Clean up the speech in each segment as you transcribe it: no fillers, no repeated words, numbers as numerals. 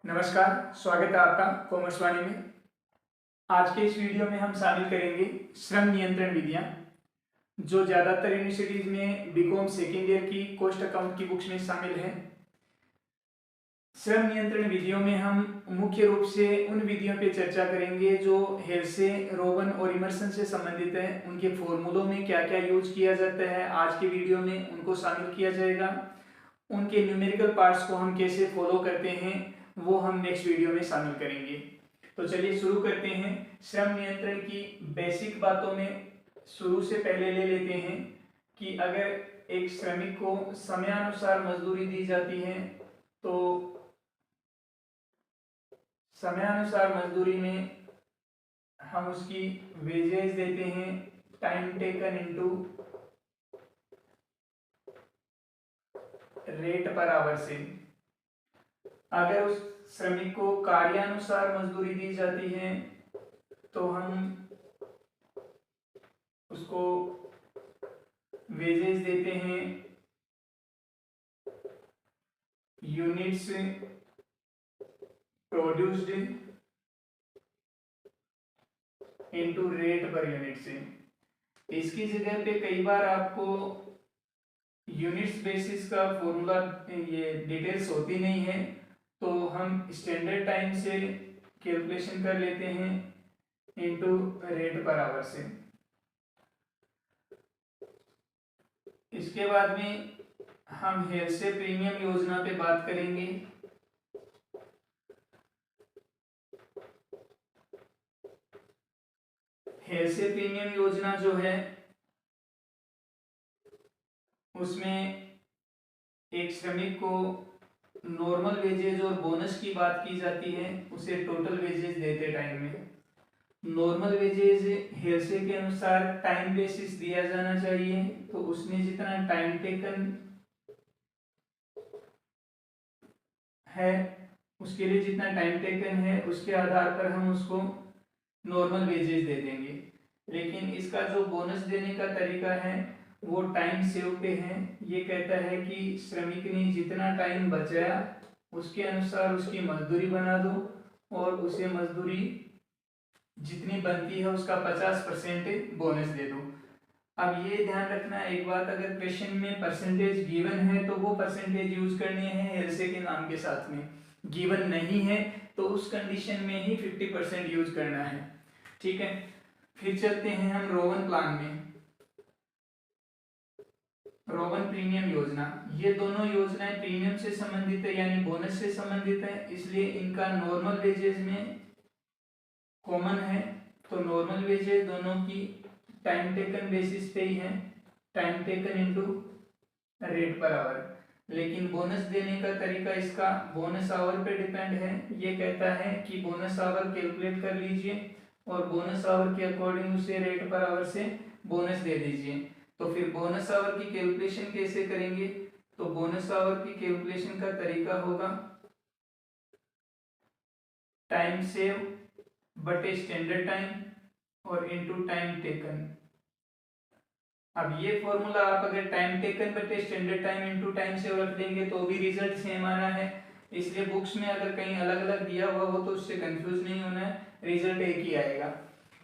नमस्कार, स्वागत है आपका कॉमर्स वाणी में। आज के इस वीडियो में हम शामिल करेंगे श्रम नियंत्रण विधियां, जो ज़्यादातर यूनिवर्सिटीज में बीकॉम सेकेंड ईयर की कॉस्ट अकाउंट की बुक्स में शामिल है। श्रम नियंत्रण विधियों में हम मुख्य रूप से उन विधियों पे चर्चा करेंगे जो हेल्से, रोवन और इमर्सन से संबंधित है। उनके फॉर्मूलों में क्या क्या यूज किया जाता है, आज के वीडियो में उनको शामिल किया जाएगा। उनके न्यूमेरिकल पार्ट्स को हम कैसे फॉलो करते हैं वो हम नेक्स्ट वीडियो में शामिल करेंगे। तो चलिए शुरू करते हैं। श्रम नियंत्रण की बेसिक बातों में शुरू से पहले ले लेते हैं कि अगर एक श्रमिक को समयानुसार मजदूरी दी जाती है तो समयानुसार मजदूरी में हम उसकी वेजेस देते हैं time taken into rate per hour से। अगर उस श्रमिक को कार्यानुसार मजदूरी दी जाती है तो हम उसको वेजेस देते हैं units produced into rate per unit से। इसकी जगह पे कई बार आपको यूनिट्स बेसिस का फॉर्मूला ये डिटेल्स होती नहीं है, तो हम स्टैंडर्ड टाइम से कैलकुलेशन कर लेते हैं इनटू रेट पर आवर से। इसके बाद में हम हेल्से प्रीमियम योजना पे बात करेंगे। हेल्से प्रीमियम योजना जो है उसमें एक श्रमिक को नॉर्मल वेजेज और बोनस की बात की जाती है, उसे टोटल वेजेज देते टाइम में। नॉर्मल वेजेज हेल्से के अनुसार टाइम बेसिस दिया जाना चाहिए, तो उसने जितना टाइम टेकन है उसके लिए जितना टाइम टेकन है उसके आधार पर हम उसको नॉर्मल वेजेस दे देंगे। लेकिन इसका जो बोनस देने का तरीका है वो टाइम सेव पे है। ये कहता है कि श्रमिक ने जितना टाइम बचाया उसके अनुसार उसकी मजदूरी बना दो और उसे मजदूरी जितनी बनती है उसका 50% बोनस दे दो। अब ये ध्यान रखना एक बात, अगर क्वेश्चन में परसेंटेज गिवन है तो वो परसेंटेज यूज करने हैं हेल्से के नाम के साथ में, गिवन नहीं है तो उस कंडीशन में ही 50% यूज करना है। ठीक है, फिर चलते हैं हम रोवन प्लान में। रोवन प्रीमियम योजना, ये दोनों योजनाएं प्रीमियम से संबंधित है यानी बोनस से संबंधित है, इसलिए इनका नॉर्मल वेजेस में कॉमन है। तो नॉर्मल वेजेस दोनों की टाइम टेकन बेसिस पे ही है, time taken into rate per hour. लेकिन बोनस देने का तरीका इसका बोनस आवर पे डिपेंड है। ये कहता है कि बोनस आवर कैलकुलेट कर लीजिए और बोनस आवर के अकॉर्डिंग उसे रेट पर आवर से बोनस दे दीजिए। तो फिर बोनस आवर की कैलकुलेशन कैसे करेंगे, तो बोनस आवर की कैलकुलेशन का तरीका होगा टाइम सेव बटे स्टैंडर्ड टाइम और इनटू टाइम टेकन। अब ये फॉर्मूला आप अगर टाइम टेकन बटे standard time into time save रख देंगे तो भी रिजल्ट सेम आना है। इसलिए बुक्स में अगर कहीं अलग अलग दिया हुआ हो तो उससे कंफ्यूज नहीं होना है, रिजल्ट एक ही आएगा।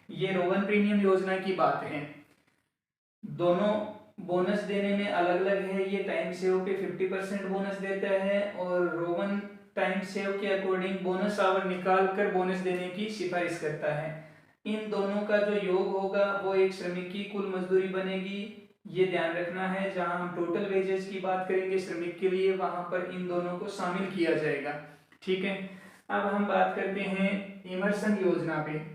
ये रोवन प्रीमियम योजना की बात है। दोनों बोनस देने में अलग अलग है। ये टाइम सेव पे 50% बोनस देता है और रोवन टाइम सेव के अकॉर्डिंग बोनस आवर निकाल कर बोनस देने की सिफारिश करता है। इन दोनों का जो योग होगा वो एक श्रमिक की कुल मजदूरी बनेगी। ये ध्यान रखना है, जहां हम टोटल वेजेस की बात करेंगे श्रमिक के लिए वहां पर इन दोनों को शामिल किया जाएगा। ठीक है, अब हम बात करते हैं इमर्सन योजना पे।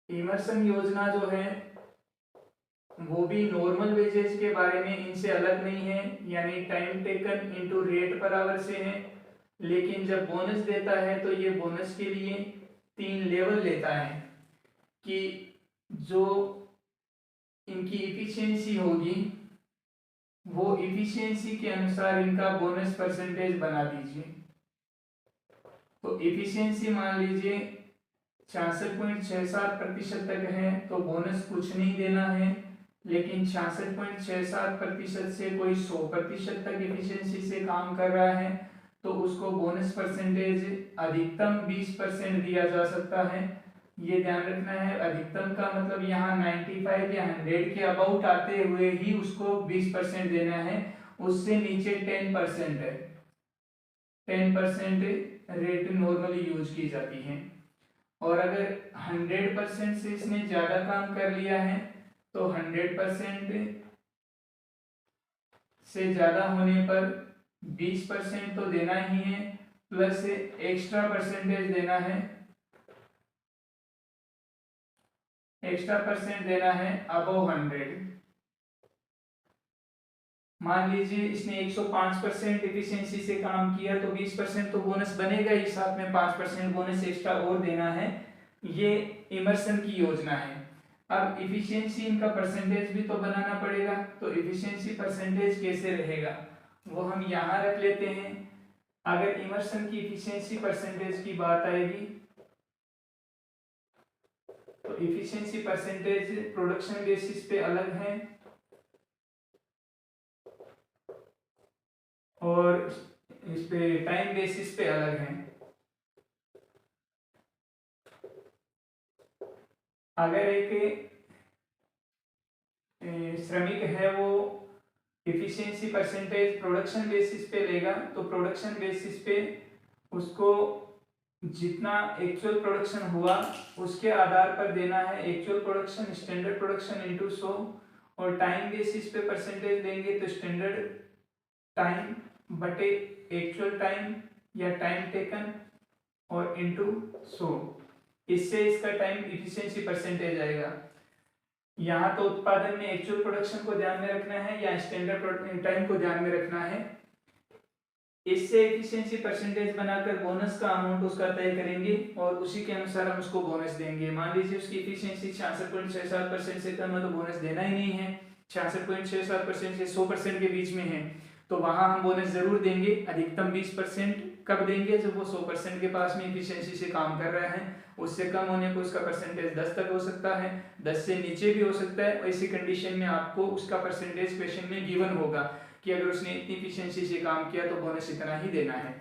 इमर्सन योजना जो है वो भी नॉर्मल वेजेस के बारे में इनसे अलग नहीं है, यानी time taken into rate per hour से है। लेकिन जब बोनस देता है तो ये बोनस के लिए 3 लेवल लेता है कि जो इनकी इफिशियंसी होगी वो इफिशियंसी के अनुसार इनका बोनस परसेंटेज बना दीजिए। तो इफिशियंसी मान लीजिए 66.67% तक है तो बोनस कुछ नहीं देना है। लेकिन 66.67% से कोई 100% तक एफिशिएंसी से काम कर रहा है तो उसको बोनस परसेंटेज अधिकतम 20% दिया जा सकता है। ये ध्यान रखना है, अधिकतम का मतलब यहाँ 95 या 100 के अबाउट आते हुए ही उसको 20% देना है, उससे नीचे 10% है। 10% रेट नॉर्मली यूज की जाती है। और अगर 100% से इसने ज्यादा काम कर लिया है तो 100% से ज्यादा होने पर 20% तो देना ही है, प्लस एक्स्ट्रा परसेंटेज देना है, एक्स्ट्रा परसेंट देना है अबव 100। मान लीजिए इसने 105% एफिशिएंसी से काम किया तो 20% तो बोनस बनेगा ही, साथ में 5% बोनस एक्स्ट्रा और देना है। ये इमर्सन की योजना है। अब इफिशिएंसी इनका परसेंटेज भी तो बनाना पड़ेगा, तो इफिशिएंसी परसेंटेज कैसे रहेगा वो हम यहाँ रख लेते हैं। अगर इमर्सन की इफिशिएंसी परसेंटेज की बात आएगी तो इफिशिएंसी परसेंटेज प्रोडक्शन बेसिस पे अलग है और इस पे टाइम बेसिस पे अलग है। अगर एक श्रमिक है वो इफिशिएंसी परसेंटेज प्रोडक्शन बेसिस पे लेगा तो प्रोडक्शन बेसिस पे उसको जितना एक्चुअल प्रोडक्शन हुआ उसके आधार पर देना है actual production standard production into 100, और टाइम बेसिस पे परसेंटेज देंगे तो स्टैंडर्ड टाइम बटे एक्चुअल टाइम या टाइम टेकन और इनटू 100। इससे इसका टाइम इफिशिएंसी परसेंटेज आएगा। यहाँ तो उत्पादन में एक्चुअल प्रोडक्शन को ध्यान में रखना है या स्टैंडर्ड टाइम को ध्यान में रखना है। इससे एफिशिएंसी परसेंटेज बनाकर बोनस का अमाउंट उसका तय करेंगे और उसी के अनुसार हम उसको बोनस देंगे। मान लीजिए उसकी एफिशिएंसी 66.67% से कम है तो बोनस देना ही नहीं है। 66.67% से 100% के बीच में है तो वहां हम बोनस जरूर देंगे। अधिकतम 20% कब देंगे, जब वो 100% के पास में एफिशिएंसी से काम कर रहा है। उससे कम होने पर उसका परसेंटेज 10 तक हो सकता है, 10 से नीचे भी हो सकता है। ऐसी कंडीशन में आपको उसका परसेंटेज क्वेश्चन में गिवन होगा कि अगर उसने इतनी एफिशिएंसी से काम किया तो बोनस इतना ही देना है।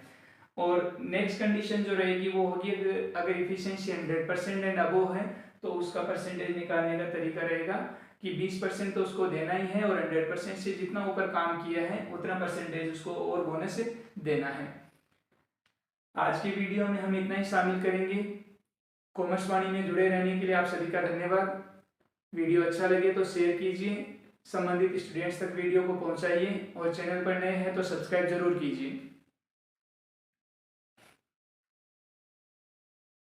और नेक्स्ट कंडीशन जो रहेगी वो होगी अगर एफिशिएंसी 100% एंड अबव है तो उसका परसेंटेज निकालने का तरीका रहेगा कि 20% तो उसको देना ही है और 100% से जितना ऊपर काम किया है उतना परसेंटेज उसको और बोनस देना है। आज की वीडियो में हम इतना ही शामिल करेंगे। कॉमर्स वाणी में जुड़े रहने के लिए आप सभी का धन्यवाद। वीडियो अच्छा लगे तो शेयर कीजिए, संबंधित स्टूडेंट्स तक वीडियो को पहुंचाइए और चैनल पर नए हैं तो सब्सक्राइब जरूर कीजिए।